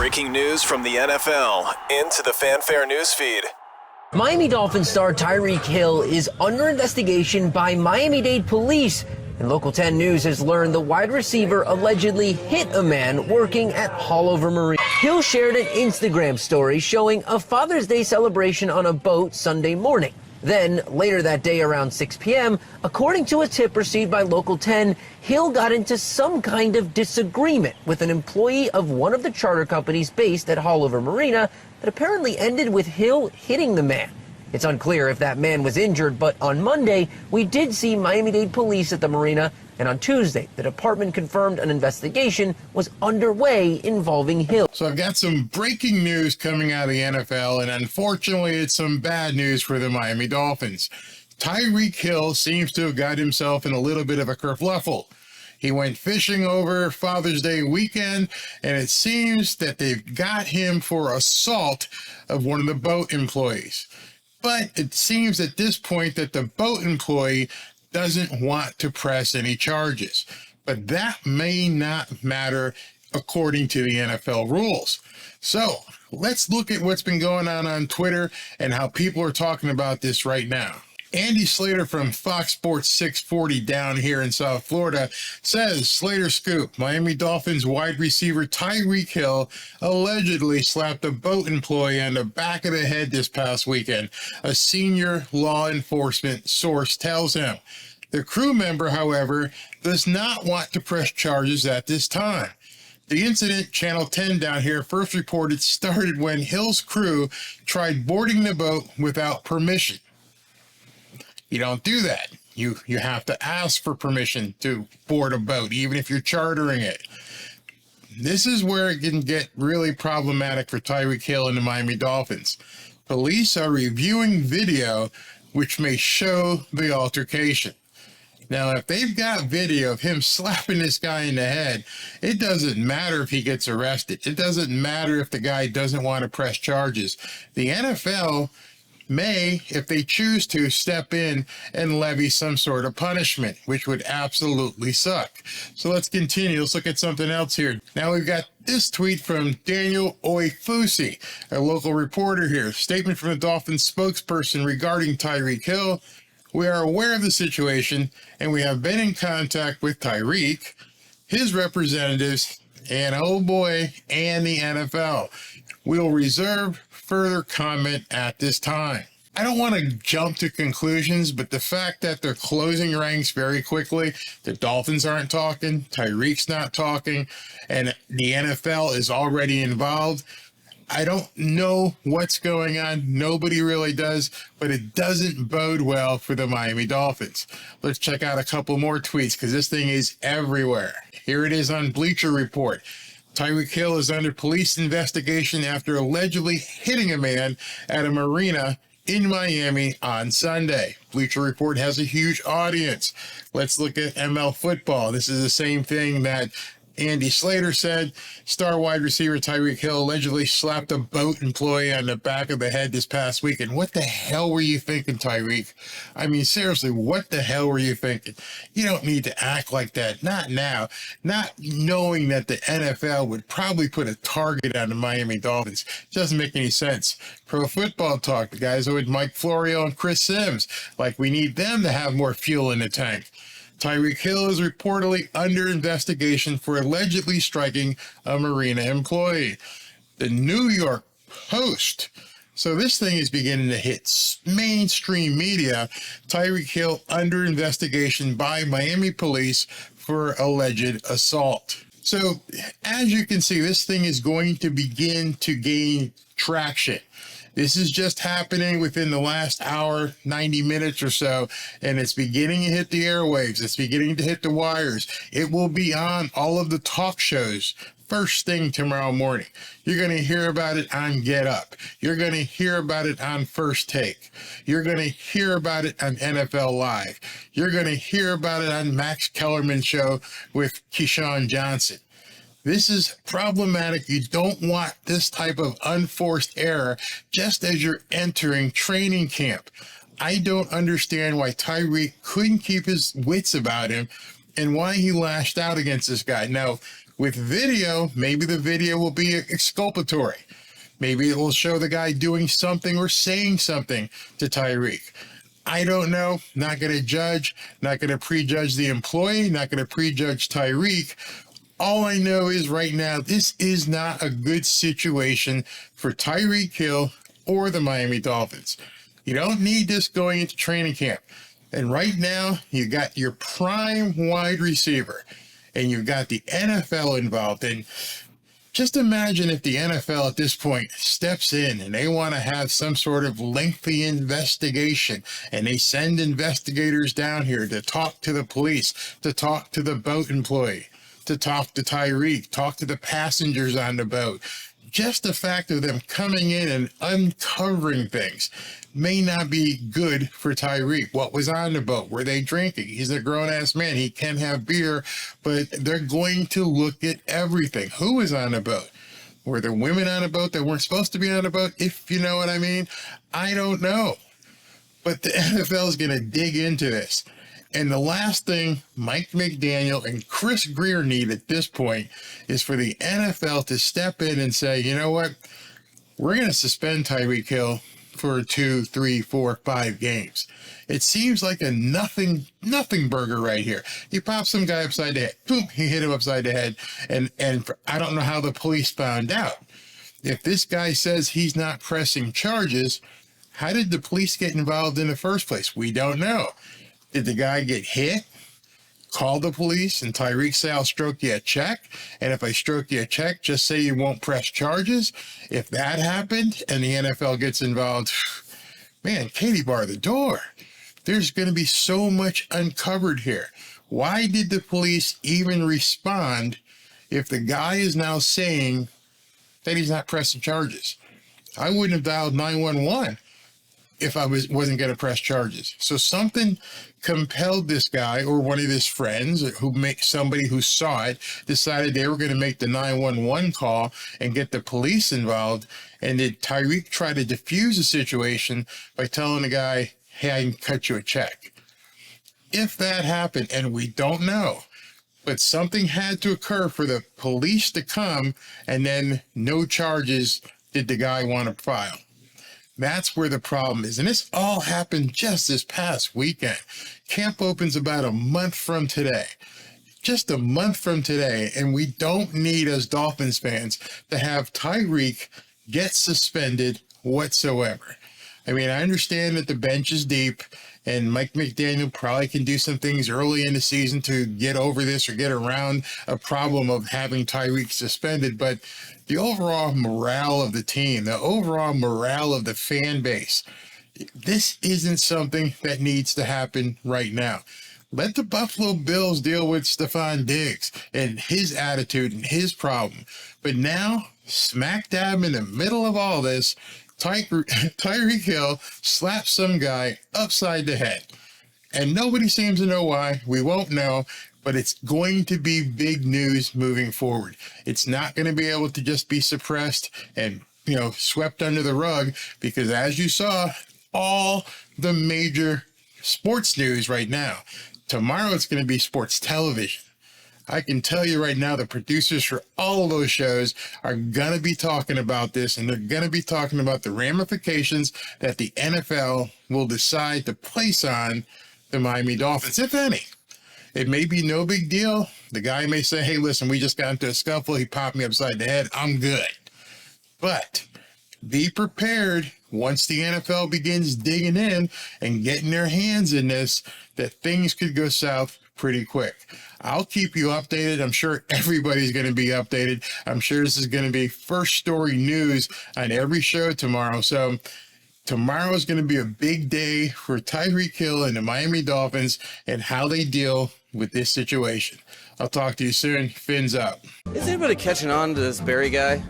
Breaking news from the NFL into the Fanfare newsfeed. Miami Dolphins star Tyreek Hill is under investigation by Miami-Dade police. And Local 10 News has learned the wide receiver allegedly hit a man working at Haulover Marina. Hill shared an Instagram story showing a Father's Day celebration on a boat Sunday morning. Then, later that day around 6 p.m., according to a tip received by Local 10, Hill got into some kind of disagreement with an employee of one of the charter companies based at Haulover Marina that apparently ended with Hill hitting the man. It's unclear if that man was injured, but on Monday, we did see Miami-Dade police at the marina, and on Tuesday, the department confirmed an investigation was underway involving Hill. So I've got some breaking news coming out of the NFL, and unfortunately, it's some bad news for the Miami Dolphins. Tyreek Hill seems to have got himself in a little bit of a kerfluffle. He went fishing over Father's Day weekend, and it seems that they've got him for assault of one of the boat employees. But it seems at this point that the boat employee doesn't want to press any charges. But that may not matter according to the NFL rules. So let's look at what's been going on Twitter and how people are talking about this right now. Andy Slater from Fox Sports 640 down here in South Florida says, Slater scoop, Miami Dolphins wide receiver Tyreek Hill allegedly slapped a boat employee on the back of the head this past weekend. A senior law enforcement source tells him. The crew member, however, does not want to press charges at this time. The incident, Channel 10 down here, first reported started when Hill's crew tried boarding the boat without permission. You don't do that. You have to ask for permission to board a boat, even if you're chartering it. This is where it can get really problematic for Tyreek Hill and the Miami Dolphins. Police are reviewing video which may show the altercation. Now, if they've got video of him slapping this guy in the head, it doesn't matter if he gets arrested. It doesn't matter if the guy doesn't want to press charges. The NFL may, if they choose to, step in and levy some sort of punishment, which would absolutely suck. So let's continue. Let's look at something else here. Now we've got this tweet from Daniel Oifusi, a local reporter here. Statement from the Dolphins spokesperson regarding Tyreek Hill. We are aware of the situation, and we have been in contact with Tyreek, his representatives, and oh boy, and the NFL. We'll reserve further comment at this time. I don't want to jump to conclusions, but the fact that they're closing ranks very quickly, the Dolphins aren't talking, Tyreek's not talking, and the NFL is already involved. I don't know what's going on. Nobody really does, but it doesn't bode well for the Miami Dolphins. Let's check out a couple more tweets because this thing is everywhere. Here it is on Bleacher Report. Tyreek Hill is under police investigation after allegedly hitting a man at a marina in Miami on Sunday. Bleacher Report has a huge audience. Let's look at ML football. This is the same thing that Andy Slater said. Star wide receiver Tyreek Hill allegedly slapped a boat employee on the back of the head this past weekend. What the hell were you thinking, Tyreek? I mean, seriously, what the hell were you thinking? You don't need to act like that. Not now. Not knowing that the NFL would probably put a target on the Miami Dolphins. Doesn't make any sense. Pro Football Talk, the guys with Mike Florio and Chris Sims, like we need them to have more fuel in the tank. Tyreek Hill is reportedly under investigation for allegedly striking a marina employee. The New York Post. So this thing is beginning to hit mainstream media. Tyreek Hill under investigation by Miami police for alleged assault. So as you can see, this thing is going to begin to gain traction. This is just happening within the last hour, 90 minutes or so, and it's beginning to hit the airwaves. It's beginning to hit the wires. It will be on all of the talk shows first thing tomorrow morning. You're going to hear about it on Get Up. You're going to hear about it on First Take. You're going to hear about it on NFL Live. You're going to hear about it on Max Kellerman's show with Keyshawn Johnson. This is problematic. You don't want this type of unforced error just as you're entering training camp. I don't understand why Tyreek couldn't keep his wits about him and why he lashed out against this guy. Now, With video, maybe the video will be exculpatory. Maybe it will show the guy doing something or saying something to Tyreek. I don't know. Not going to judge. Not going to prejudge the employee. Not going to prejudge Tyreek. All I know is right now, this is not a good situation for Tyreek Hill or the Miami Dolphins. You don't need this going into training camp. And right now, you got your prime wide receiver, and you've got the NFL involved. And just imagine if the NFL at this point steps in and they want to have some sort of lengthy investigation, and they send investigators down here to talk to the police, to talk to the boat employee, to talk to Tyreek, talk to the passengers on the boat. Just the fact of them coming in and uncovering things may not be good for Tyreek. What was on the boat? Were they drinking? He's a grown-ass man. He can have beer, but they're going to look at everything. Who was on the boat? Were there women on a boat that weren't supposed to be on a boat? If you know what I mean. I don't know. But the NFL is going to dig into this. And the last thing Mike McDaniel and Chris Greer need at this point is for the NFL to step in and say, you know what? We're going to suspend Tyreek Hill for 2, 3, 4, 5 games. It seems like a nothing burger right here. You pop some guy upside the head. Boom, he hit him upside the head. And I don't know how the police found out. If this guy says he's not pressing charges, how did the police get involved in the first place? We don't know. Did the guy get hit? Call the police and Tyreek say, I'll stroke you a check. And if I stroke you a check, just say you won't press charges. If that happened and the NFL gets involved, man, Katie bar the door. There's going to be so much uncovered here. Why did the police even respond if the guy is now saying that he's not pressing charges? I wouldn't have dialed 911 if I wasn't going to press charges. So something compelled this guy or one of his friends somebody who saw it decided they were going to make the 911 call and get the police involved. And did Tyreek try to diffuse the situation by telling the guy, hey, I can cut you a check? If that happened, and we don't know, but something had to occur for the police to come, and then no charges did the guy want to file. That's where the problem is. And this all happened just this past weekend. Camp opens about a month from today. Just a month from today. And we don't need, as Dolphins fans, to have Tyreek get suspended whatsoever. I mean, I understand that the bench is deep, and Mike McDaniel probably can do some things early in the season to get over this or get around a problem of having Tyreek suspended. But the overall morale of the team, the overall morale of the fan base, this isn't something that needs to happen right now. Let the Buffalo Bills deal with Stephon Diggs and his attitude and his problem. But now, smack dab in the middle of all this, Tyreek Hill slaps some guy upside the head. And nobody seems to know why. We won't know. But it's going to be big news moving forward. It's not going to be able to just be suppressed and, swept under the rug, because as you saw, all the major sports news right now. Tomorrow it's going to be sports television. I can tell you right now, the producers for all of those shows are going to be talking about this, and they're going to be talking about the ramifications that the NFL will decide to place on the Miami Dolphins, if any. It may be no big deal. The guy may say, hey, listen, we just got into a scuffle. He popped me upside the head. I'm good. But be prepared once the NFL begins digging in and getting their hands in this, that things could go south pretty quick. I'll keep you updated. I'm sure everybody's going to be updated. I'm sure this is going to be first story news on every show tomorrow. So tomorrow is going to be a big day for Tyreek Hill and the Miami Dolphins and how they deal with this situation. I'll talk to you soon. Fins up. Is anybody catching on to this Barry guy?